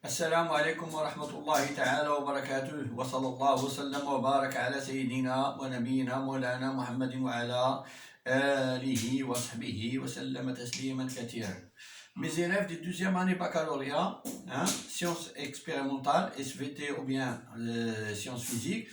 السلام عليكم ورحمة الله تعالى وبركاته وصلى الله وسلم وبارك على سيدنا ونبينا مولانا محمد وعلى آله وصحبه وسلم تسليما كثيرا. Mes élèves de deuxième année baccalauréat, sciences expérimentales, SVT ou bien sciences physiques,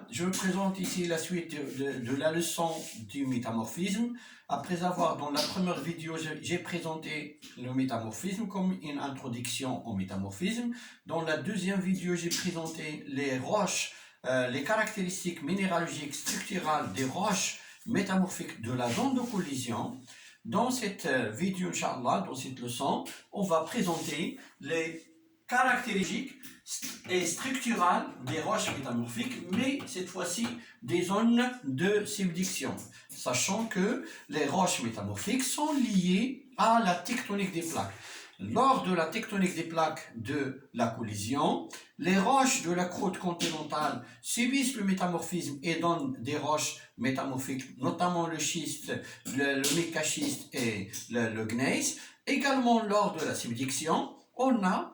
je vous présente ici la suite de la leçon du métamorphisme. Après avoir, dans la première vidéo, j'ai présenté le métamorphisme comme une introduction au métamorphisme. Dans la deuxième vidéo, j'ai présenté les roches, les caractéristiques minéralogiques structurales des roches métamorphiques de la zone de collision. Dans cette vidéo, Inch'Allah, dans cette leçon, on va présenter les caractéristiques et structurales des roches métamorphiques, mais cette fois-ci des zones de subduction, sachant que les roches métamorphiques sont liées à la tectonique des plaques. Lors de la tectonique des plaques de la collision, les roches de la croûte continentale subissent le métamorphisme et donnent des roches métamorphiques, notamment le schiste, le mécaschiste et le gneiss. Également, lors de la subduction, on a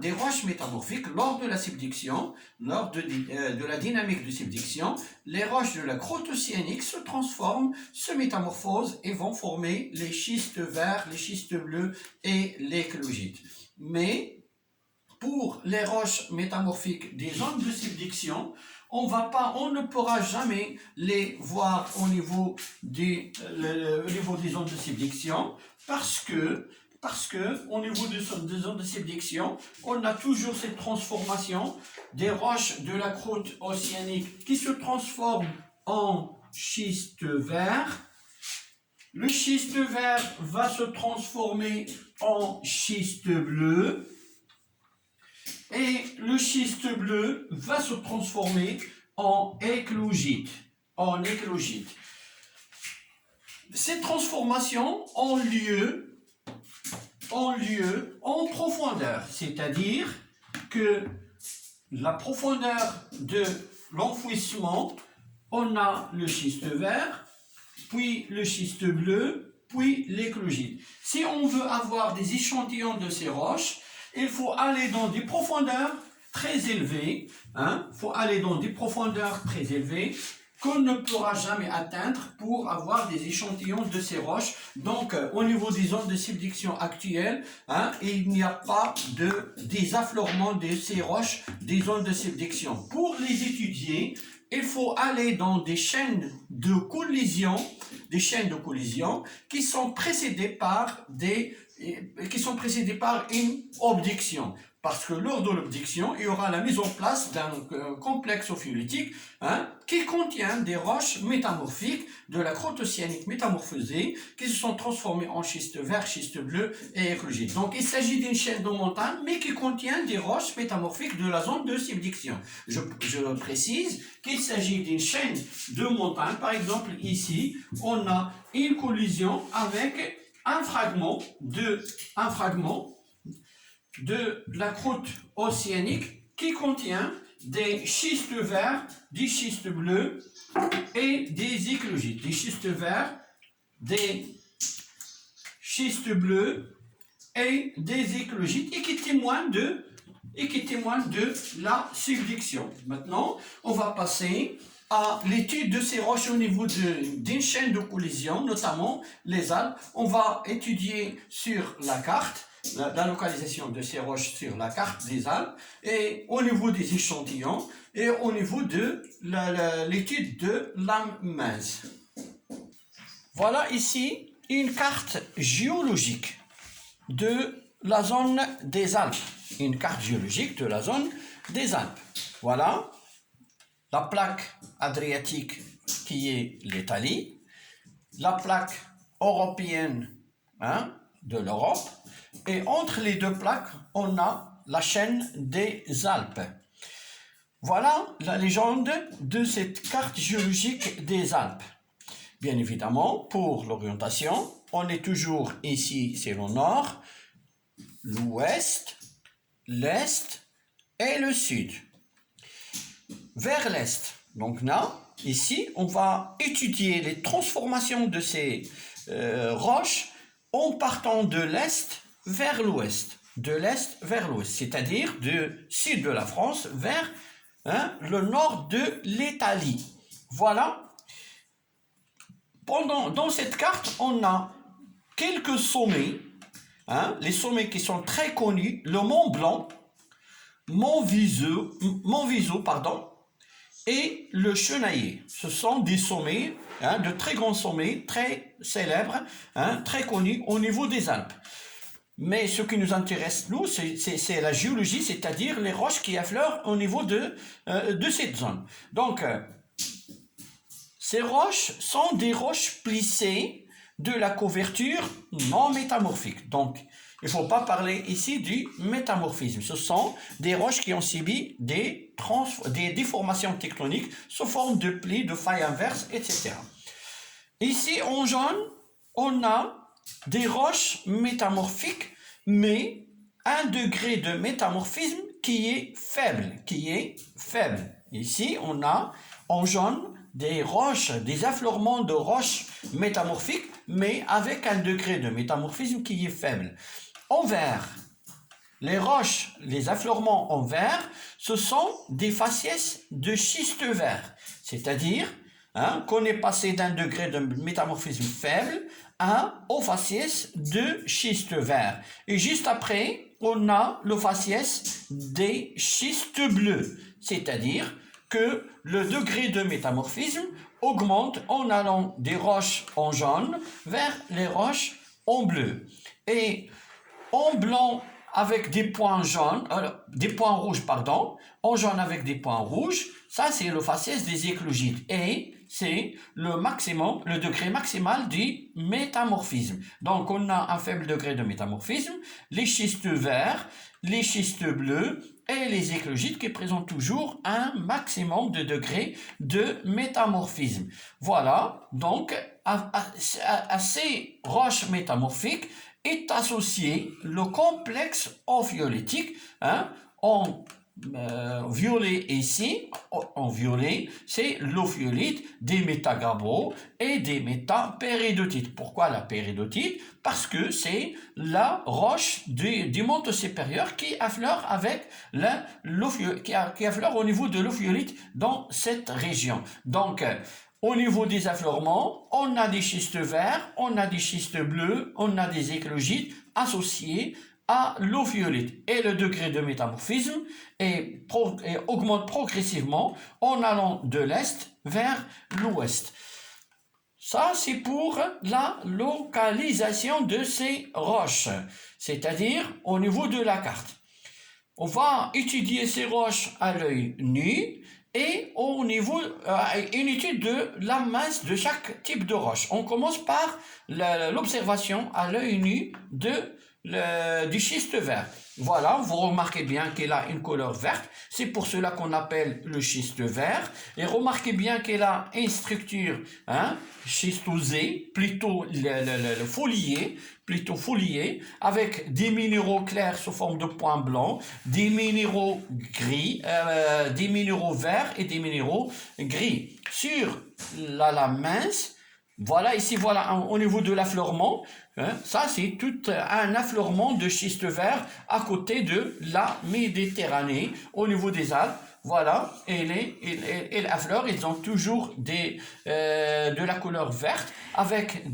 des roches métamorphiques. Lors de la subduction, lors de la dynamique de subduction, les roches de la croûte océanique se transforment, se métamorphosent et vont former les schistes verts, les schistes bleus et les clogites. Mais pour les roches métamorphiques des zones de subduction, on ne pourra jamais les voir au niveau des zones de subduction parce que au niveau des zones de subduction, on a toujours cette transformation des roches de la croûte océanique qui se transforment en schiste vert. Le schiste vert va se transformer en schiste bleu. Et le schiste bleu va se transformer en éclogite. Ces transformations ont lieu en profondeur, c'est-à-dire que la profondeur de l'enfouissement, on a le schiste vert, puis le schiste bleu, puis l'éclogite. Si on veut avoir des échantillons de ces roches, il faut aller dans des profondeurs très élevées, qu'on ne pourra jamais atteindre pour avoir des échantillons de ces roches. Donc, au niveau des zones de subduction actuelles, il n'y a pas de désaffleurement de ces roches des zones de subduction. Pour les étudier, il faut aller dans des chaînes de collision qui sont précédées par une obduction. Parce que lors de l'obduction, il y aura la mise en place d'un complexe ophiolitique qui contient des roches métamorphiques de la croûte océanique métamorphosée qui se sont transformées en schiste vert, schiste bleu et éclogite. Donc il s'agit d'une chaîne de montagnes mais qui contient des roches métamorphiques de la zone de subduction. Je précise qu'il s'agit d'une chaîne de montagnes. Par exemple, ici, on a une collision avec un fragment de la croûte océanique qui contient des schistes verts, des schistes bleus et des éclogites. Des schistes verts, des schistes bleus et des éclogites et qui témoignent de la subduction. Maintenant, on va passer à l'étude de ces roches au niveau d'une chaîne de collision, notamment les Alpes. On va étudier sur la carte la localisation de ces roches sur la carte des Alpes et au niveau des échantillons et au niveau de l'étude de lame mince. Voilà ici une carte géologique de la zone des Alpes. Une carte géologique de la zone des Alpes. Voilà la plaque adriatique qui est l'Italie, la plaque européenne de l'Europe, et entre les deux plaques, on a la chaîne des Alpes. Voilà la légende de cette carte géologique des Alpes. Bien évidemment, pour l'orientation, on est toujours ici, c'est le nord, l'ouest, l'est et le sud. Vers l'est, donc là, ici, on va étudier les transformations de ces roches en partant de l'est vers l'ouest. de l'est vers l'ouest, c'est-à-dire du sud de la France vers le nord de l'Italie. Voilà. Dans cette carte, on a quelques sommets, les sommets qui sont très connus, le Mont Blanc, Mont Viso, et le Chenaillet. Ce sont des sommets, de très grands sommets, très célèbres, très connus au niveau des Alpes. Mais ce qui nous intéresse, nous, c'est la géologie, c'est-à-dire les roches qui affleurent au niveau de cette zone. Donc, ces roches sont des roches plissées de la couverture non métamorphique. Donc, il ne faut pas parler ici du métamorphisme. Ce sont des roches qui ont subi des déformations tectoniques sous forme de plis, de failles inverses, etc. Ici, en jaune, on a des roches métamorphiques, mais un degré de métamorphisme qui est faible. Ici, on a en jaune des roches, des affleurements de roches métamorphiques, mais avec un degré de métamorphisme qui est faible. En vert, les roches, les affleurements en vert, ce sont des faciès de schiste vert, c'est-à-dire qu'on est passé d'un degré de métamorphisme faible au faciès de schiste vert. Et juste après, on a le faciès des schistes bleus, c'est-à-dire que le degré de métamorphisme augmente en allant des roches en jaune vers les roches en bleu. Et en blanc avec des points jaunes, en jaune avec des points rouges, ça c'est le faciès des éclogites et c'est le degré maximal du métamorphisme. Donc on a un faible degré de métamorphisme, les schistes verts, les schistes bleus et les éclogites qui présentent toujours un maximum de degré de métamorphisme. Voilà, donc à ces roches métamorphiques est associé le complexe ophiolitique, en violet ici, en violet, c'est l'ophiolite, des métagabbros et des métapéridotites. Pourquoi la péridotite? Parce que c'est la roche du manteau supérieur qui affleure avec qui affleure au niveau de l'ophiolite dans cette région. Donc, au niveau des affleurements, on a des schistes verts, on a des schistes bleus, on a des éclogites associés à l'ophiolite. Et le degré de métamorphisme augmente progressivement en allant de l'est vers l'ouest. Ça, c'est pour la localisation de ces roches, c'est-à-dire au niveau de la carte. On va étudier ces roches à l'œil nu et au niveau une étude de la masse de chaque type de roche. On commence par l'observation à l'œil nu du schiste vert. Voilà, vous remarquez bien qu'elle a une couleur verte, c'est pour cela qu'on appelle le schiste vert. Et remarquez bien qu'elle a une structure schistosée, plutôt foliée, avec des minéraux clairs sous forme de points blancs, des minéraux gris, des minéraux verts et des minéraux gris. Sur la lame mince, voilà, ici, voilà, au niveau de l'affleurement, ça c'est tout un affleurement de schiste vert à côté de la Méditerranée, au niveau des Alpes. Voilà, et affleurent, ils ont toujours de la couleur verte avec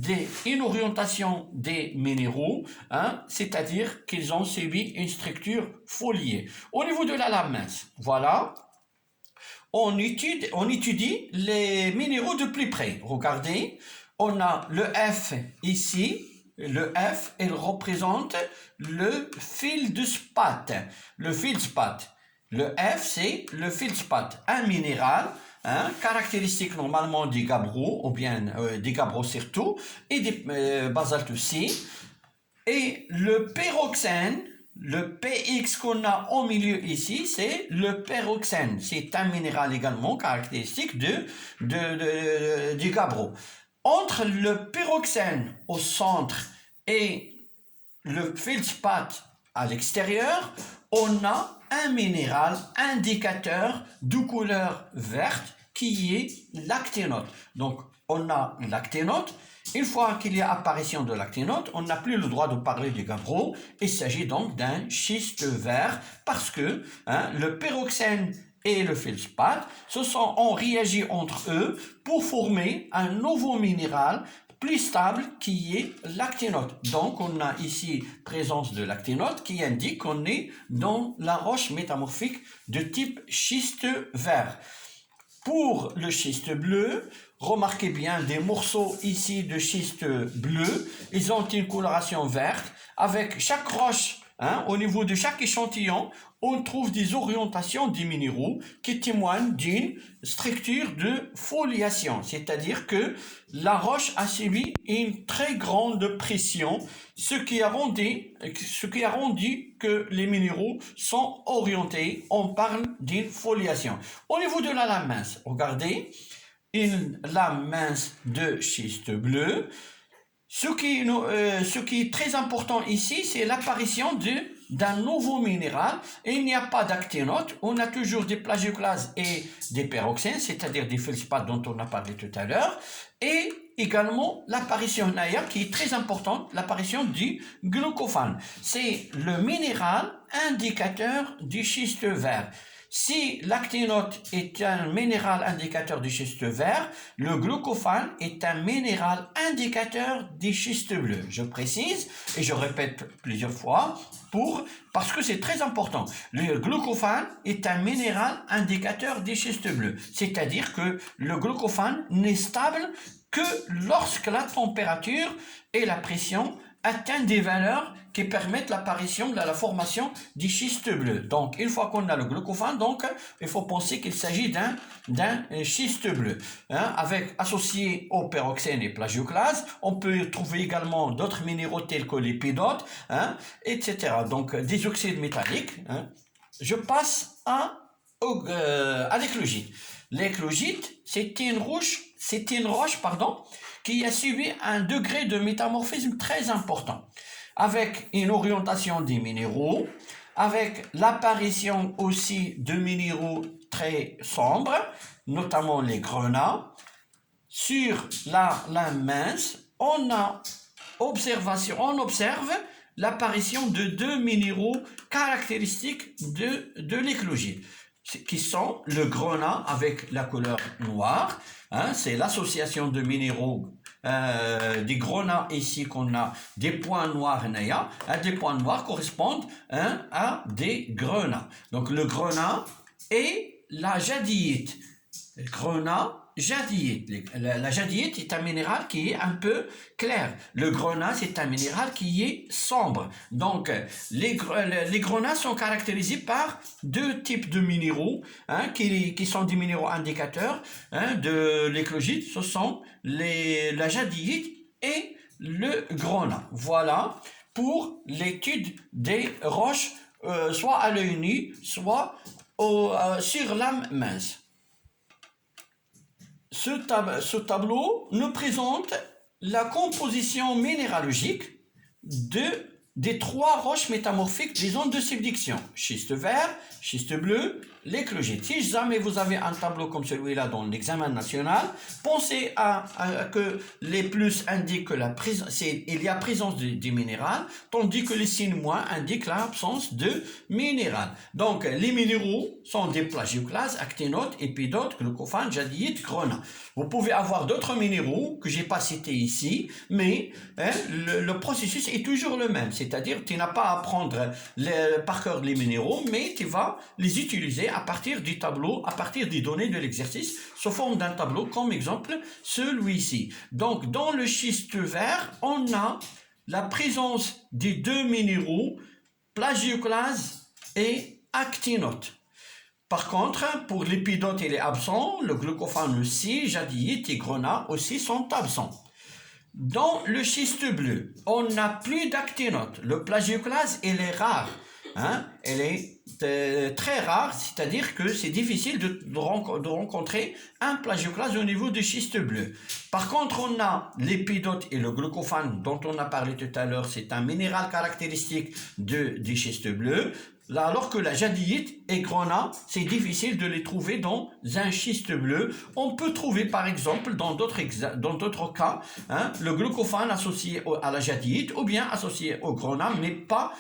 une orientation des minéraux, c'est-à-dire qu'ils ont subi une structure foliée. Au niveau de la lame mince, voilà. On étudie les minéraux de plus près. Regardez, on a le F ici. Le F, il représente le feldspathe. Le feldspathe. Le F, c'est le feldspathe, un minéral, caractéristique normalement des gabbros, ou bien des gabbros surtout, et des basaltes aussi. Et le pyroxène, le PX qu'on a au milieu ici, c'est le pyroxène. C'est un minéral également caractéristique du gabbro. Entre le pyroxène au centre et le feldspathe à l'extérieur, on a un minéral indicateur de couleur verte qui est l'acténote. Donc, on a l'acténote Une fois qu'il y a apparition de l'actinote, on n'a plus le droit de parler du gabbro. Il s'agit donc d'un schiste vert parce que le pyroxène et le feldspath ont réagi entre eux pour former un nouveau minéral plus stable qui est l'actinote. Donc on a ici présence de l'actinote qui indique qu'on est dans la roche métamorphique de type schiste vert. Pour le schiste bleu, remarquez bien des morceaux ici de schiste bleu, ils ont une coloration verte. Avec chaque roche, au niveau de chaque échantillon, on trouve des orientations des minéraux qui témoignent d'une structure de foliation, c'est-à-dire que la roche a subi une très grande pression, ce qui a rendu que les minéraux sont orientés. On parle d'une foliation. Au niveau de la lame mince, regardez, une lame mince de schiste bleu. Ce qui est très important ici, c'est l'apparition d'un nouveau minéral. Et il n'y a pas d'actinote, on a toujours des plagioclases et des pyroxènes, c'est-à-dire des feldspaths dont on a parlé tout à l'heure, et également l'apparition qui est très importante, l'apparition du glucophane. C'est le minéral indicateur du schiste vert. Si l'actinote est un minéral indicateur du schiste vert, le glucophane est un minéral indicateur du schiste bleu. Je précise et je répète plusieurs fois parce que c'est très important. Le glucophane est un minéral indicateur du schiste bleu. C'est-à-dire que le glucophane n'est stable que lorsque la température et la pression atteignent des valeurs qui permettent l'apparition de la formation du schiste bleu. Donc, une fois qu'on a le glucophane, donc, il faut penser qu'il s'agit d'un schiste bleu. Associé au pyroxène et plagioclase, on peut trouver également d'autres minéraux tels que l'épidote, etc. Donc, des oxydes métalliques. Je passe à l'éclogite. L'éclogite, c'est une roche, qui a subi un degré de métamorphisme très important, avec une orientation des minéraux, avec l'apparition aussi de minéraux très sombres, notamment les grenats. Sur la lame mince, on observe l'apparition de deux minéraux caractéristiques de l'éclogite, qui sont le grenat avec la couleur noire, c'est l'association de minéraux des grenats ici qu'on a des points noirs des points noirs correspondent à des grenats. Donc le grenat et la jadéite. La jadéite est un minéral qui est un peu clair. Le grenat, c'est un minéral qui est sombre. Donc, les grenats sont caractérisés par deux types de minéraux qui sont des minéraux indicateurs de l'éclogite. Ce sont la jadéite et le grenat. Voilà pour l'étude des roches, soit à l'œil nu, soit sur lame mince. Ce tableau nous présente la composition minéralogique des trois roches métamorphiques des zones de subduction: schiste vert, schiste bleu, l'éclogite. Si jamais vous avez un tableau comme celui-là dans l'examen national, pensez à que les plus indiquent que il y a présence du minéral, tandis que les signes moins indiquent l'absence de minéral. Donc, les minéraux sont des plagioclases, actinote, épidote, glucophane, jadéite, grenat. Vous pouvez avoir d'autres minéraux que j'ai pas cités ici, mais le processus est toujours le même. C'est-à-dire, tu n'as pas à prendre par cœur les minéraux, mais tu vas les utiliser à partir du tableau, à partir des données de l'exercice, sous forme d'un tableau, comme exemple celui-ci. Donc, dans le schiste vert, on a la présence des deux minéraux, plagioclase et actinote. Par contre, pour l'épidote, il est absent, le glucophane aussi, jadéite et grenat aussi sont absents. Dans le schiste bleu, on n'a plus d'actinote. Le plagioclase, il est rare. hein, elle est très rare, c'est-à-dire que c'est difficile de rencontrer un plagioclase au niveau du schiste bleu. Par contre, on a l'épidote et le glucophane dont on a parlé tout à l'heure, c'est un minéral caractéristique du schiste bleu. Là, alors que la jadéite et grenat, c'est difficile de les trouver dans un schiste bleu. On peut trouver par exemple dans d'autres cas, hein, le glucophane associé à la jadéite ou bien associé au grenat, mais pas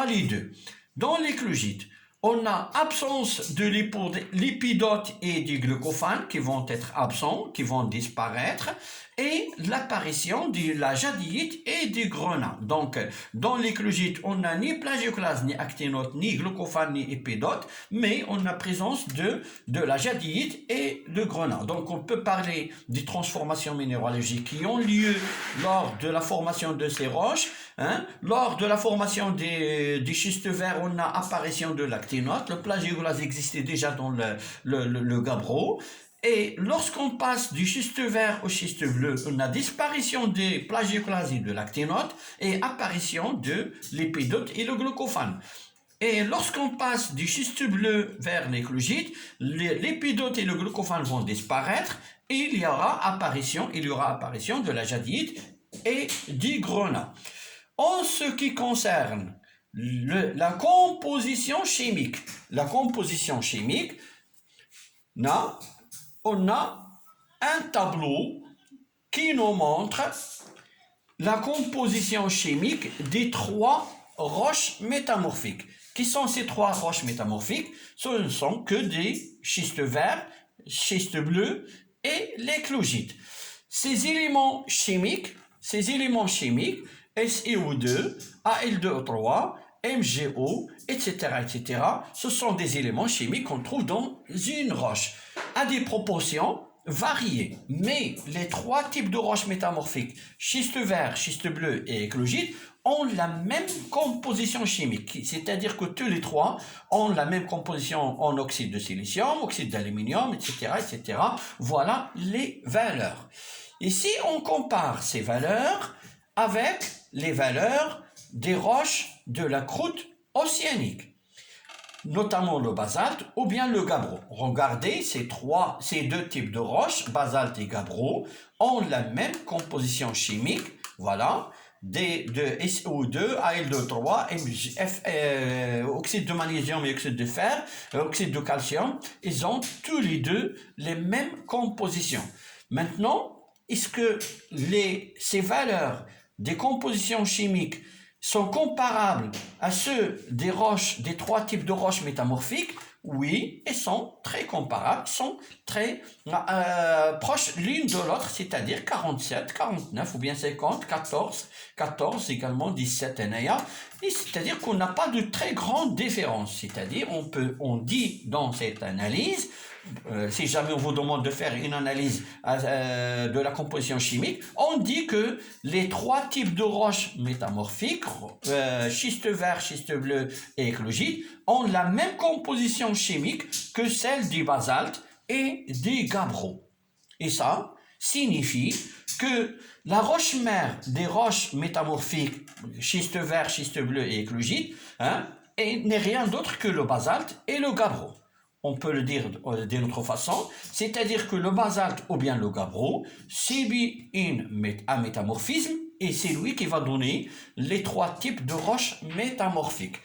les deux. Dans l'éclogite, on a absence de l'épidote et du glucophane qui vont être absents, qui vont disparaître, et l'apparition de la jadéite et du grenat. Donc, dans l'éclogite, on n'a ni plagioclase, ni actinote, ni glucophane, ni épidote, mais on a présence de la jadéite et de grenat. Donc, on peut parler des transformations minéralogiques qui ont lieu lors de la formation de ces roches. Hein? Lors de la formation des schistes verts, on a apparition de l'actinote. Le plagioclase existait déjà dans le gabbro. Et lorsqu'on passe du schiste vert au schiste bleu, on a disparition des plagioclases et de l'actinote et apparition de l'épidote et le glucophane. Et lorsqu'on passe du schiste bleu vers l'éclogite, l'épidote et le glucophane vont disparaître et il y aura apparition de la jadéite et du grenat. En ce qui concerne la composition chimique, on a un tableau qui nous montre la composition chimique des trois roches métamorphiques. Qui sont ces trois roches métamorphiques? Ce ne sont que des schistes verts, schistes bleus et l'éclogite. Ces éléments chimiques, SiO2, Al2O3, MgO, etc., ce sont des éléments chimiques qu'on trouve dans une roche, à des proportions variées. Mais les trois types de roches métamorphiques, schiste vert, schiste bleu et éclogite, ont la même composition chimique, c'est-à-dire que tous les trois ont la même composition en oxyde de silicium, oxyde d'aluminium, etc. Voilà les valeurs. Et si on compare ces valeurs avec les valeurs des roches de la croûte océanique, notamment le basalte ou bien le gabbro. Regardez, ces deux types de roches, basalte et gabbro, ont la même composition chimique, voilà, de SO2, Al2O3, oxyde de magnésium et oxyde de fer, oxyde de calcium, ils ont tous les deux les mêmes compositions. Maintenant, est-ce que ces valeurs des compositions chimiques sont comparables à ceux des trois types de roches métamorphiques? Oui, elles sont très comparables, sont très proches l'une de l'autre, c'est-à-dire 47, 49 ou bien 50, 14 également 17 NA. C'est-à-dire qu'on n'a pas de très grande différence. C'est-à-dire on dit dans cette analyse, si jamais on vous demande de faire une analyse de la composition chimique, on dit que les trois types de roches métamorphiques, schiste vert, schiste bleu et éclogite, ont la même composition chimique que celle du basalte et du gabbro. Et ça signifie que la roche mère des roches métamorphiques, schiste vert, schiste bleu et éclogite, n'est rien d'autre que le basalte et le gabbro. On peut le dire d'une autre façon, c'est-à-dire que le basalte ou bien le gabbro subit un métamorphisme et c'est lui qui va donner les trois types de roches métamorphiques.